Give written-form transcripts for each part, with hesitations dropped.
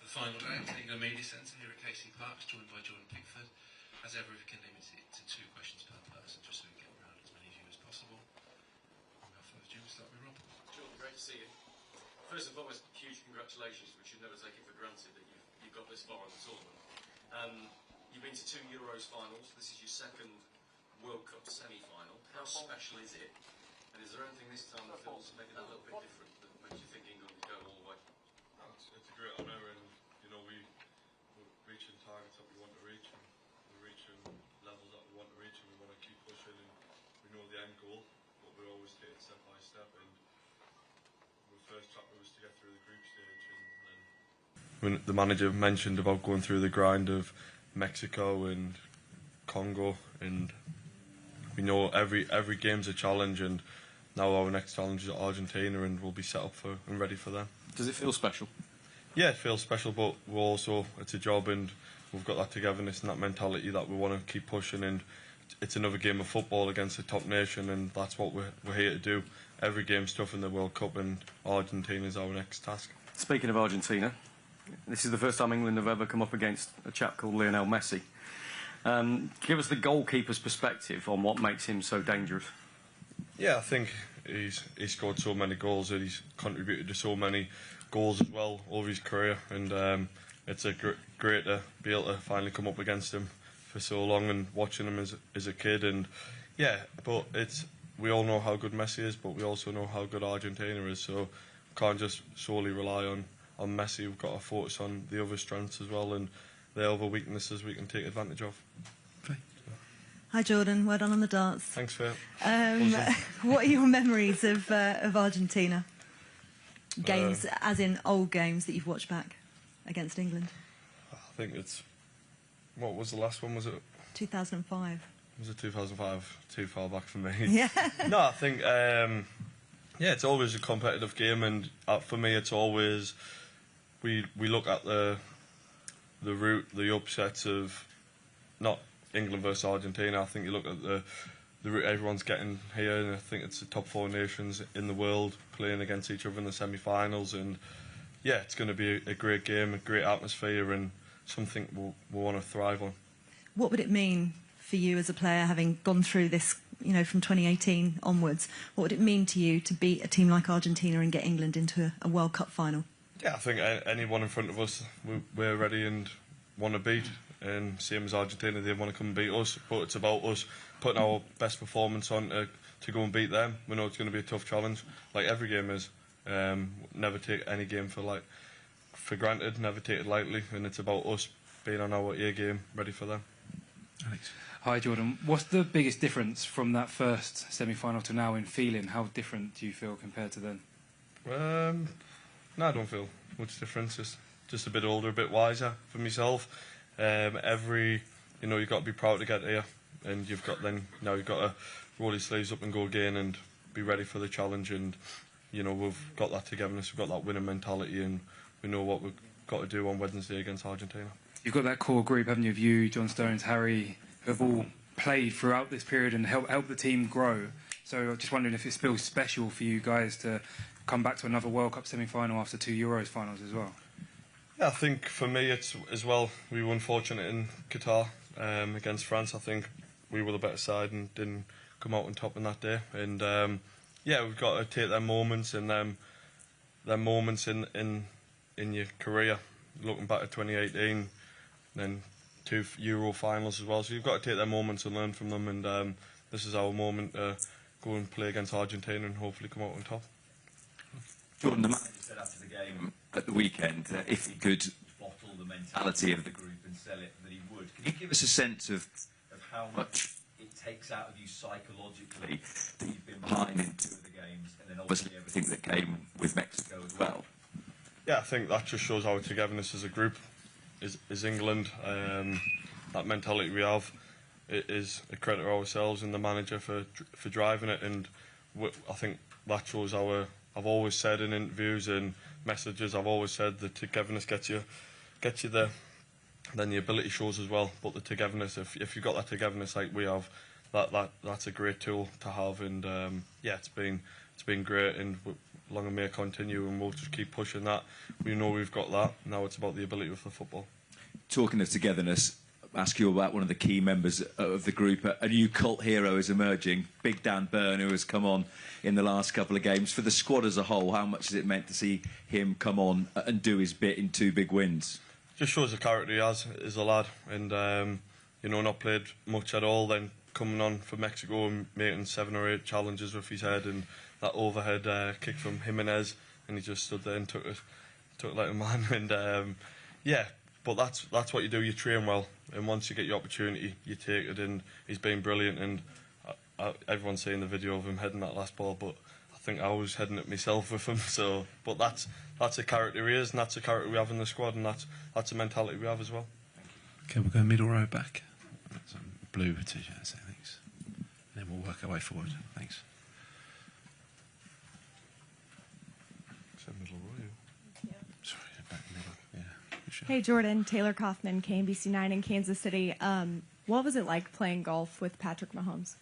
Final day at the England Media Centre here at KC Park, joined by Jordan Pickford. As ever, we can limit it to 2 questions per person, just so we can get around as many of you as possible. Without further ado, we'll start with Rob. Jordan, great to see you. First and foremost, huge congratulations. We should never take it for granted that you've got this far in the tournament. You've been to 2 Euros finals. This is your 2nd World Cup semi-final. How special is it? And is there anything this time that feels maybe a little bit different that makes you think England will go all the way? It's a great honour, and you know we're reaching targets that we want to reach, and we're reaching levels that we want to reach, and we want to keep pushing. And we know the end goal, but we always take it step by step. And the first chapter was to get through the group stage, and then when the manager mentioned about going through the grind of Mexico and Congo, and we know every game's a challenge, and now our next challenge is Argentina, and we'll be set up for and ready for them. Does it feel special? Yeah, it feels special, but we're also, it's a job, and we've got that togetherness and that mentality that we want to keep pushing, and it's another game of football against a top nation, and that's what we're here to do. Every game's tough in the World Cup, and Argentina is our next task. Speaking of Argentina, this is the first time England have ever come up against a chap called Lionel Messi. Give us the goalkeeper's perspective on what makes him so dangerous. Yeah, I think he's scored so many goals, and he's contributed to so many goals as well over his career, and it's great to be able to finally come up against him for so long, and watching him as a kid. And yeah, but we all know how good Messi is, but we also know how good Argentina is, so we can't just solely rely on Messi. We've got to focus on the other strengths as well, and the other weaknesses we can take advantage of. Hi Jordan, well done on the darts. Thanks, Phil. What are your memories of Argentina? Games, as in old games that you've watched back against England? I think it's... What was the last one, was it? 2005. Was it 2005? Too far back for me. Yeah. No, I think... yeah, it's always a competitive game, and for me it's always... We look at the route, the upsets of... Not England versus Argentina. I think you look at the route everyone's getting here, and I think it's the top 4 nations in the world playing against each other in the semi-finals, and yeah, it's going to be a great game, a great atmosphere, and something we'll want to thrive on. What would it mean for you as a player, having gone through this, you know, from 2018 onwards? What would it mean to you to beat a team like Argentina and get England into a World Cup final? Yeah, I think anyone in front of us, we're ready and want to beat. And same as Argentina, they want to come and beat us, but it's about us putting our best performance on to go and beat them. We know it's going to be a tough challenge, like every game is. Never take any game for granted, never take it lightly, and it's about us being on our A game, ready for them. Alex. Hi Jordan, what's the biggest difference from that first semi-final to now in feeling? How different do you feel compared to then? No, I don't feel much difference, just a bit older, a bit wiser for myself. You know, you've got to be proud to get here, and you've got to roll your sleeves up and go again and be ready for the challenge. And you know, we've got that togetherness, we've got that winning mentality, and we know what we've got to do on Wednesday against Argentina. You've got that core group, haven't you, of you, John Stones, Harry, who have all played throughout this period and helped the team grow. So I'm just wondering if it feels special for you guys to come back to another World Cup semi-final after 2 Euros finals as well. Yeah, I think for me it's as well, we were unfortunate in Qatar against France. I think we were the better side and didn't come out on top on that day. And yeah, we've got to take them moments and them moments in your career. Looking back at 2018, then 2 Euro finals as well. So you've got to take them moments and learn from them. And this is our moment to go and play against Argentina and hopefully come out on top. Jordan, the manager said after the game at the weekend if he could bottle the mentality of the group and sell it, that he would. Can you give us a sense of how much it takes out of you psychologically that you've been behind in 2 of the games, and then obviously everything that came with Mexico as well? Yeah, I think that just shows our togetherness as a group. Is England, that mentality we have, it is a credit to ourselves and the manager for driving it, and I think that shows our. I've always said in interviews and messages, I've always said the togetherness gets you there. Then the ability shows as well, but the togetherness, if you've got that togetherness like we have, that's a great tool to have, and yeah, it's been great, and long and may it continue, and we'll just keep pushing that. We know we've got that. Now it's about the ability of the football. Talking of togetherness, ask you about one of the key members of the group. A new cult hero is emerging, Big Dan Burn, who has come on in the last couple of games. For the squad as a whole, how much has it meant to see him come on and do his bit in 2 big wins? Just shows the character he has as a lad, and you know, not played much at all, then coming on for Mexico and making 7 or 8 challenges with his head, and that overhead kick from Jimenez, and he just stood there and took it like a man. And yeah, but that's what you do. You train well, and once you get your opportunity, you take it. And he's been brilliant. And everyone's seen the video of him heading that last ball, but I think I was heading it myself with him. So, but that's a character he is, and that's a character we have in the squad, and that's a mentality we have as well. Okay, we'll go middle row back. Some blue t-shirts, thanks. And then we'll work our way forward. Thanks. Middle row. Sorry, back middle. Yeah. Sure. Hey Jordan, Taylor Kaufman, KNBC9 in Kansas City. What was it like playing golf with Patrick Mahomes?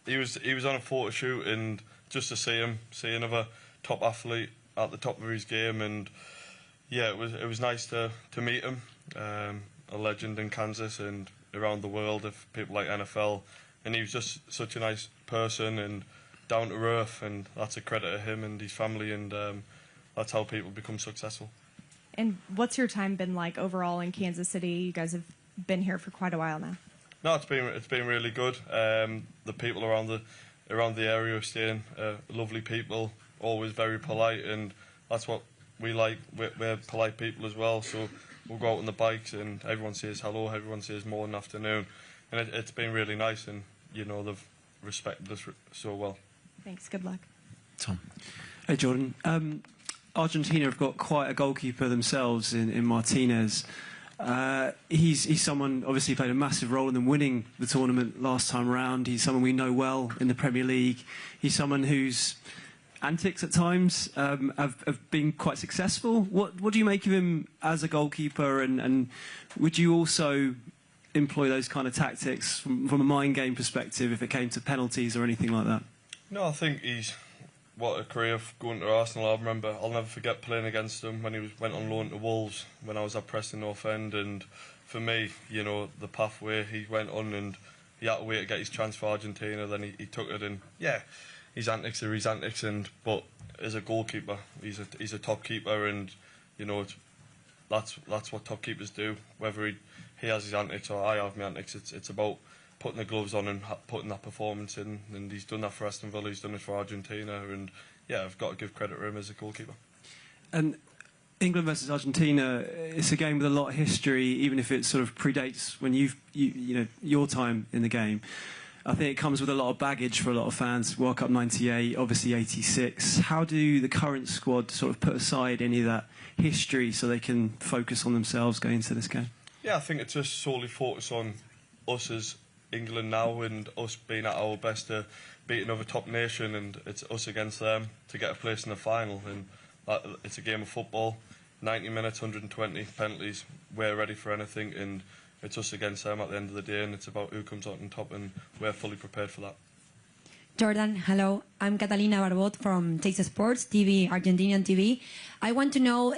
He was on a photo shoot, and just to see another top athlete at the top of his game, and yeah, it was nice to meet him, a legend in Kansas and around the world of people like NFL, and he was just such a nice person and down to earth, and that's a credit to him and his family, and that's how people become successful. And what's your time been like overall in Kansas City? You guys have been here for quite a while now. No, it's been really good. The people around the area are staying lovely people, always very polite, and that's what we like. We're polite people as well, so we'll go out on the bikes and everyone says hello, everyone says morning, afternoon, and it's been really nice, and you know, they've respected us so well. Thanks, good luck. Tom. Hey Jordan, Argentina have got quite a goalkeeper themselves in Martinez. He's someone obviously played a massive role in them winning the tournament last time around. He's someone we know well in the Premier League. He's someone whose antics at times have been quite successful. What do you make of him as a goalkeeper, and would you also employ those kind of tactics from a mind game perspective if it came to penalties or anything like that? No, I think he's what a career going to Arsenal. I'll never forget playing against him when he went on loan to Wolves when I was at Preston North End, and for me, you know, the pathway he went on, and he had to wait to get his chance for Argentina, then he took it, and yeah, his antics are his antics, but as a goalkeeper, he's a top keeper, and you know, that's what top keepers do. Whether he has his antics or I have my antics, it's about putting the gloves on and putting that performance in, and he's done that for Aston Villa, he's done it for Argentina, and yeah, I've got to give credit to him as a goalkeeper. And England versus Argentina, it's a game with a lot of history, even if it sort of predates when you know your time in the game. I think it comes with a lot of baggage for a lot of fans. World Cup '98, obviously '86. How do the current squad sort of put aside any of that history so they can focus on themselves going into this game? Yeah, I think it's just solely focus on us as England now, and us being at our best to beat another top nation, and it's us against them to get a place in the final, and it's a game of football. 90 minutes, 120 penalties, we're ready for anything, and it's us against them at the end of the day, and it's about who comes out on top, and we're fully prepared for that. Jordan, hello. I'm Catalina Barbot from Taste Sports TV, Argentinian TV. I want to know,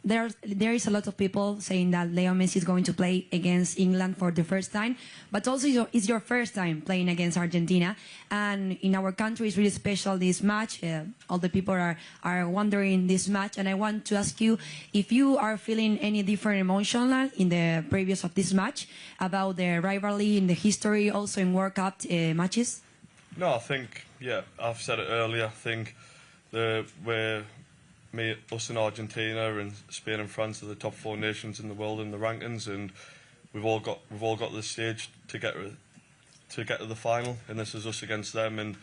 there is a lot of people saying that Leo Messi is going to play against England for the first time, but also it's your first time playing against Argentina, and in our country it's really special, this match. All the people are wondering this match, and I want to ask you if you are feeling any different emotional in the previous of this match about the rivalry in the history, also in World Cup matches. No, I think, yeah, I've said it earlier, I think we're us and Argentina and Spain and France are the top 4 nations in the world in the rankings, and we've all got this stage to get to the final, and this is us against them, and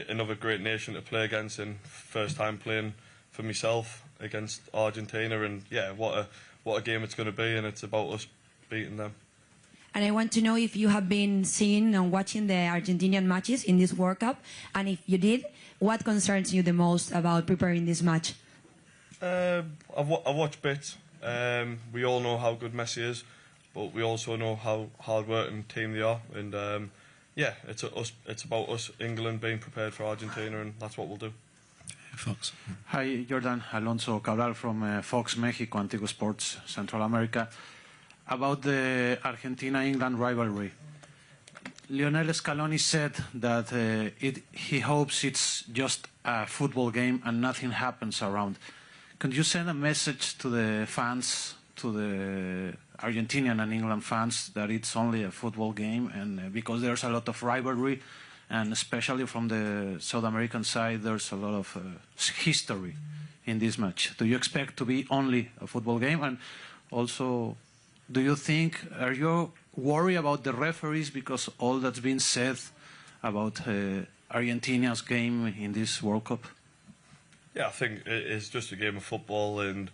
another great nation to play against, and first time playing for myself against Argentina, and yeah, what a game it's going to be, and it's about us beating them. And I want to know if you have been seeing and watching the Argentinian matches in this World Cup, and if you did, what concerns you the most about preparing this match? I've watched bits. We all know how good Messi is, but we also know how hard-working team they are, and yeah, it's about us, England, being prepared for Argentina, and that's what we'll do. Fox. Hi, Jordan. Alonso Cabral from Fox Mexico, Antigua Sports, Central America. About the Argentina-England rivalry. Lionel Scaloni said that he hopes it's just a football game and nothing happens around. Could you send a message to the fans, to the Argentinian and England fans, that it's only a football game, and because there's a lot of rivalry, and especially from the South American side, there's a lot of history in this match. Do you expect to be only a football game? And also, are you worried about the referees because all that's been said about Argentina's game in this World Cup? Yeah, I think it's just a game of football, and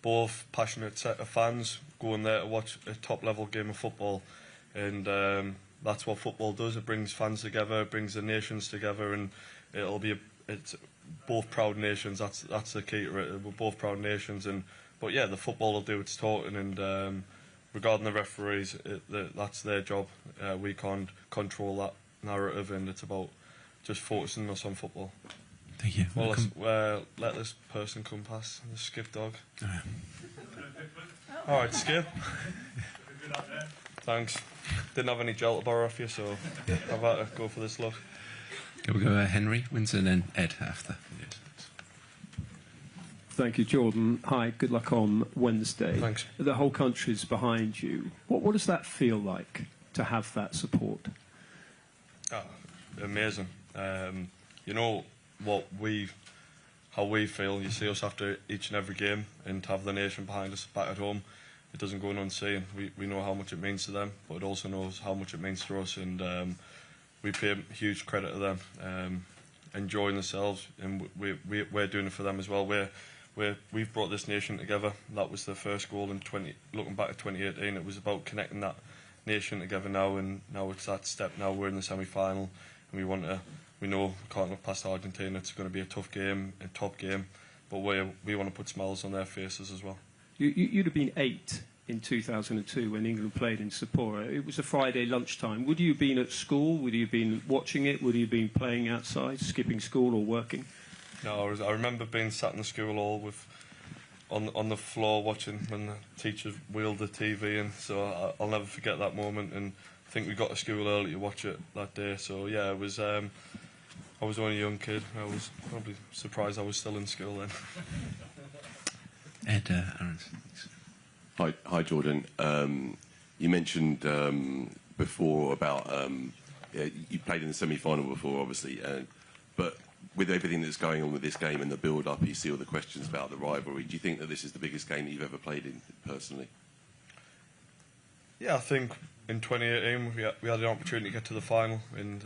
both passionate set of fans going there to watch a top-level game of football, and that's what football does. It brings fans together, it brings the nations together, and it's both proud nations. That's the key to it. We're both proud nations, but yeah, the football will do its talking, and regarding the referees, that's their job. We can't control that narrative, and it's about just focusing us on football. Thank you. Well, let this person come past, the Skip dog. All right, Skip. Thanks. Didn't have any gel to borrow off you, so I've had to go for this look. We'll go Henry, Windsor, and then Ed after. Thank you, Jordan. Hi, good luck on Wednesday. Thanks. The whole country's behind you. What does that feel like to have that support? Oh, amazing. You know how we feel. You see us after each and every game, and to have the nation behind us back at home, it doesn't go unseen. We know how much it means to them, but it also knows how much it means to us, and we pay huge credit to them, enjoying themselves, and we're doing it for them as well. We've brought this nation together. That was the first goal looking back at 2018. It was about connecting that nation together now, and now it's that step. Now we're in the semi-final, and we know we can't look past Argentina. It's going to be a tough game, a top game, but we want to put smiles on their faces as well. You'd have been 8 in 2002 when England played in Sapporo. It was a Friday lunchtime. Would you have been at school? Would you have been watching it? Would you have been playing outside, skipping school or working? No, I remember being sat in the school hall on the floor watching when the teachers wheeled the TV in. So I'll never forget that moment. And I think we got to school early to watch it that day. So yeah, it was. I was only a young kid. I was probably surprised I was still in school then. Ed Aronson. Hi, Jordan. You mentioned before about you played in the semi-final before, obviously, but with everything that's going on with this game and the build-up, you see all the questions about the rivalry. Do you think that this is the biggest game that you've ever played in, personally? Yeah, I think in 2018 we had an opportunity to get to the final, and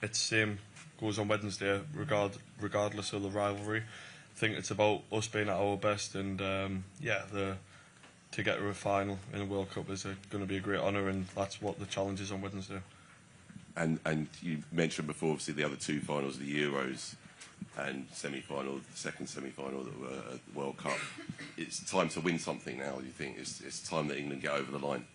it's the same goes on Wednesday, regardless of the rivalry. I think it's about us being at our best, and to get to a final in a World Cup is going to be a great honour, and that's what the challenge is on Wednesday. And you mentioned before, obviously, the other 2 finals, the Euros and semi-final, the second semi-final that were at the World Cup. It's time to win something now, do you think? It's time that England get over the line?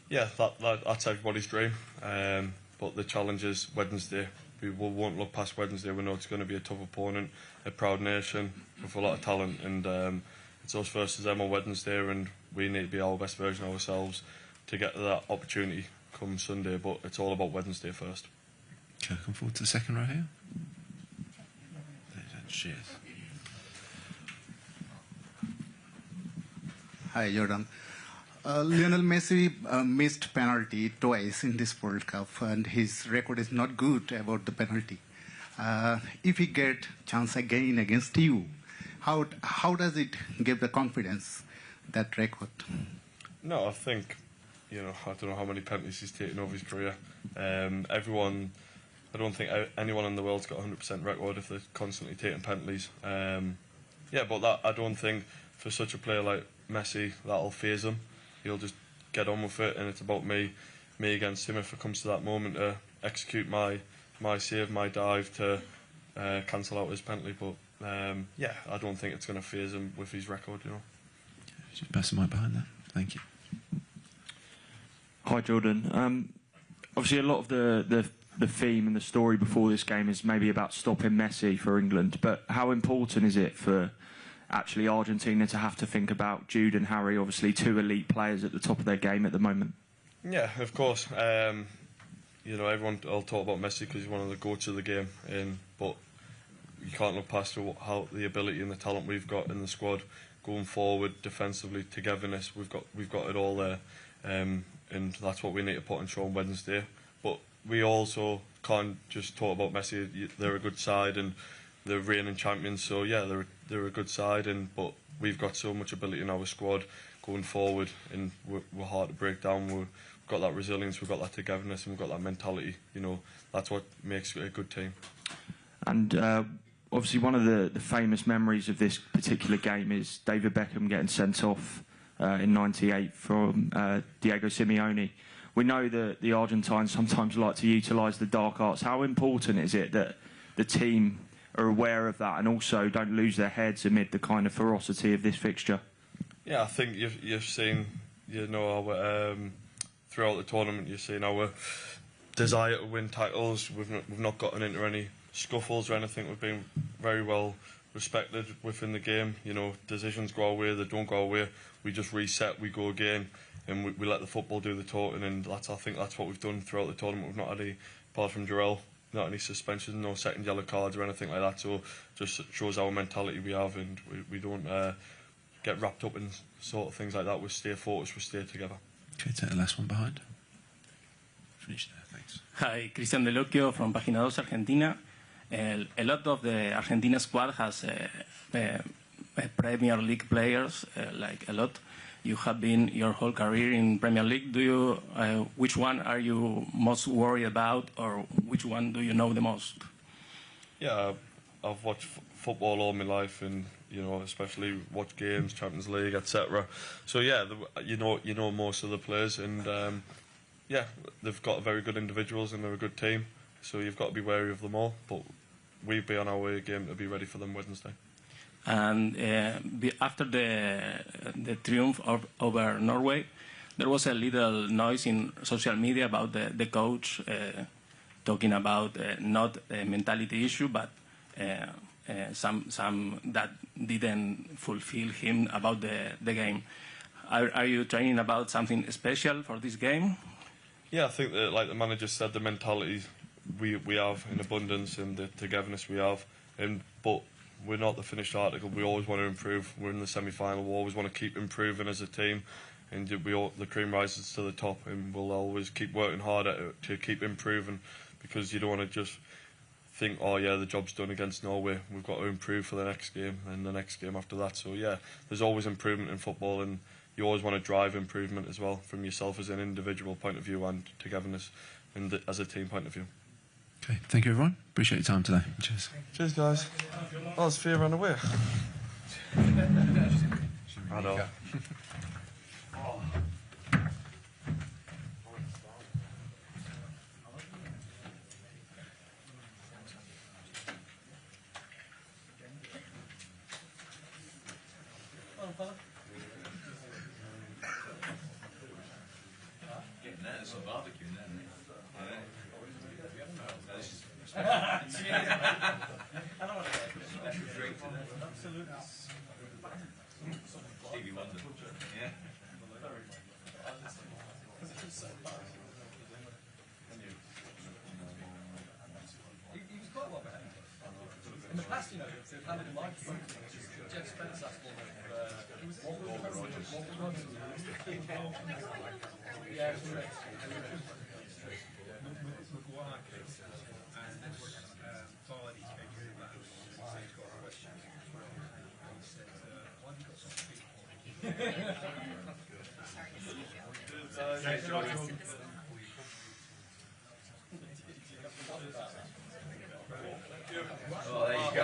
Yeah, that's everybody's dream. But the challenge is Wednesday. We won't look past Wednesday. We know it's going to be a tough opponent, a proud nation with a lot of talent, and it's us versus them on Wednesday, and we need to be our best version of ourselves to get to that opportunity come Sunday, but it's all about Wednesday first. Okay, come forward to the second row here. Cheers. Hi, Jordan. Lionel Messi missed penalty twice in this World Cup, and his record is not good about the penalty. If he get chance again against you, How does it give the confidence, that record? No, I think, I don't know how many penalties he's taken over his career. I don't think anyone in the world's got a 100% record if they're constantly taking penalties. But I don't think for such a player like Messi that'll faze him. He'll just get on with it, and it's about me against him if it comes to that moment to execute my save, my dive to cancel out his penalty. But I don't think it's going to faze him with his record. Just pass the mic behind there. Thank you. Hi, Jordan. Obviously, a lot of the theme and the story before this game is maybe about stopping Messi for England. But how important is it for actually Argentina to have to think about Jude and Harry, obviously two elite players at the top of their game at the moment? Yeah, of course. Everyone will talk about Messi because he's one of the goats of the game, but you can't look past how the ability and the talent we've got in the squad going forward, defensively, togetherness. We've got it all there, and that's what we need to put on show on Wednesday. But we also can't just talk about Messi. They're a good side and they're reigning champions, so yeah, they're a good side, but we've got so much ability in our squad going forward, and we're hard to break down. We've got that resilience, we've got that togetherness, and we've got that mentality. That's what makes it a good team. And obviously one of the famous memories of this particular game is David Beckham getting sent off in '98 from Diego Simeone. We know that the Argentines sometimes like to utilise the dark arts. How important is it that the team are aware of that and also don't lose their heads amid the kind of ferocity of this fixture? Yeah, I think you've seen, our, throughout the tournament, you've seen our desire to win titles. We've not gotten into any scuffles or anything. We've been very well respected within the game. Decisions go our way, they don't go our way. We just reset, we go again, and we let the football do the talking. And I think that's what we've done throughout the tournament. We've not had any, apart from Jarrell, not any suspensions, no second yellow cards or anything like that. So just shows our mentality we have, and we don't get wrapped up in sort of things like that. We stay focused, we stay together. Okay, take the last one behind. Finish there, thanks. Hi, Cristian Delocchio from Página 2 Argentina. A lot of the Argentina squad has Premier League players, like a lot. You have been your whole career in Premier League. Which one are you most worried about, or which one do you know the most? Yeah, I've watched football all my life, and especially watch games, Champions League, etc. So yeah, you know most of the players, and they've got very good individuals and they're a good team. So you've got to be wary of them all. But we'll be on our way game to be ready for them Wednesday. And after the triumph over Norway, there was a little noise in social media about the coach talking about not a mentality issue, but some that didn't fulfill him about the game. Are you training about something special for this game? Yeah, I think that, like the manager said, the mentality we have in abundance and the togetherness we have, but we're not the finished article. We always want to improve. We're in the semi-final. We always want to keep improving as a team, and the cream rises to the top, and we'll always keep working harder to keep improving, because you don't want to just think, oh yeah, the job's done against Norway. We've got to improve for the next game and the next game after that. So yeah, there's always improvement in football, and you always want to drive improvement as well from yourself as an individual point of view and togetherness and as a team point of view. Okay, thank you everyone. Appreciate your time today. Cheers. Cheers, guys. Oh, Sphere ran away. I know. Getting there, some barbecue in there. Stevie Wonder. Yeah. He was quite well behaved. In the past, they've handed him like Jeff Spence asked one of Morgan Rogers. Yeah, it's correct. Oh, there you go.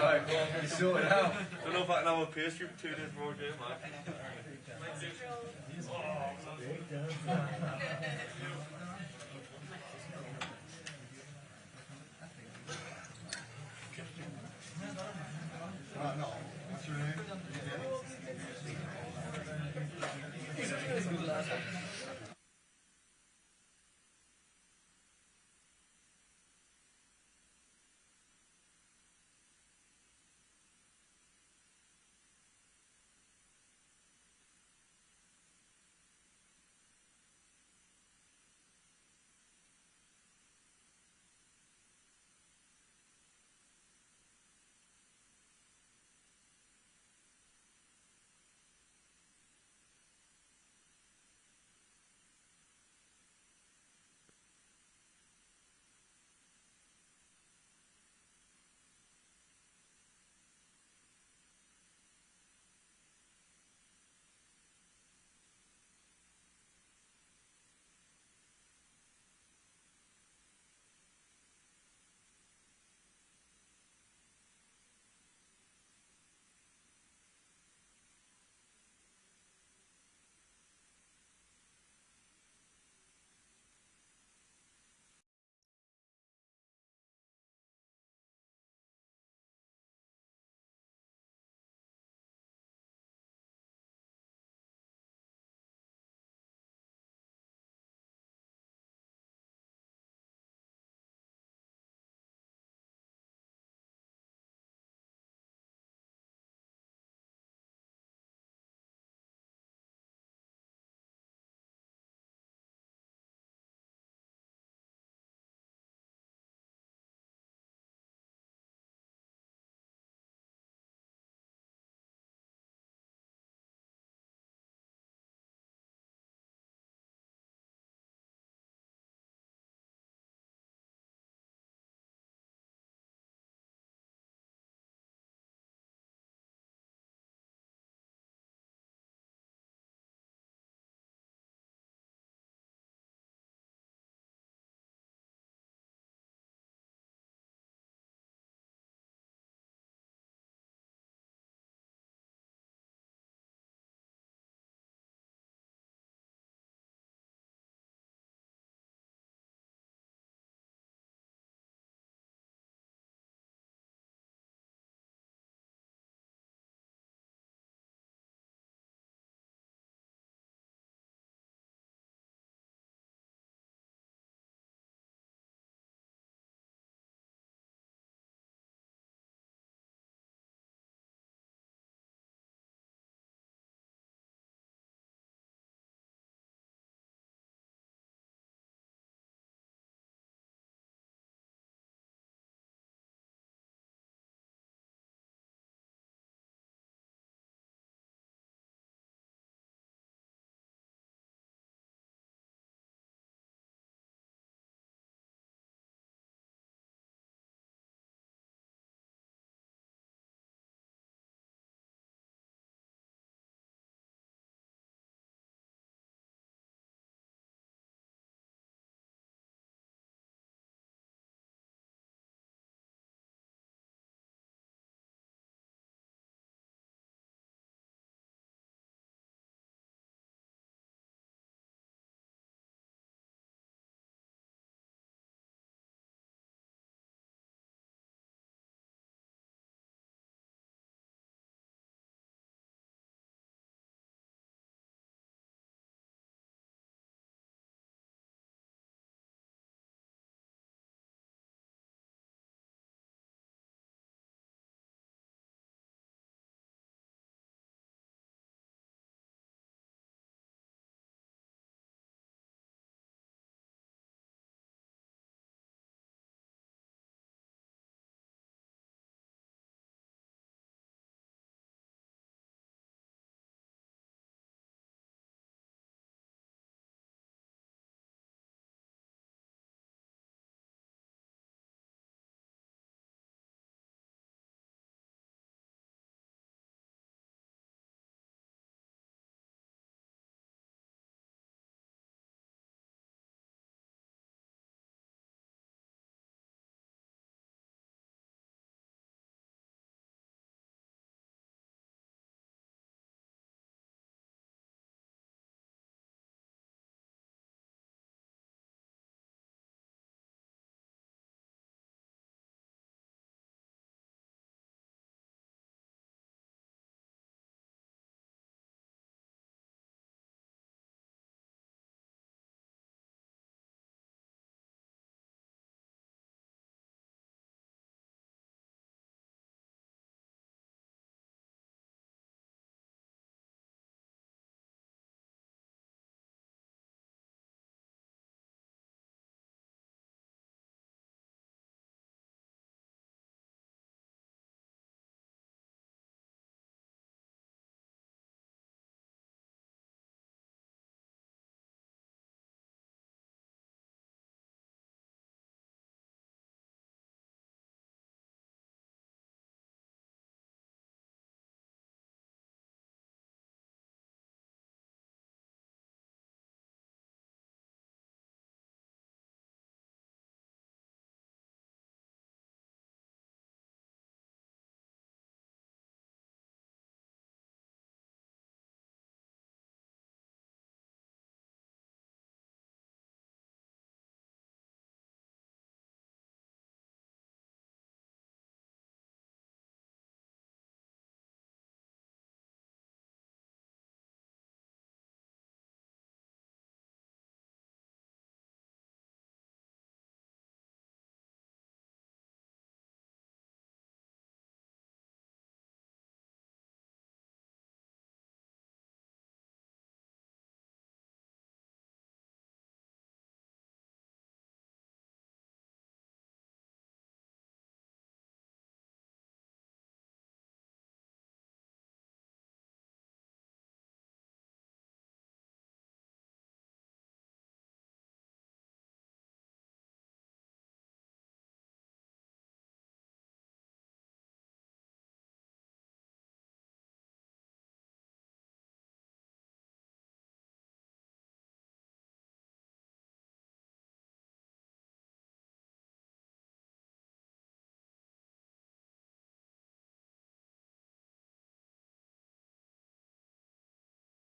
You sorted out. Don't know if I can have a pastry for 2 days before a game, man. No. What's your name?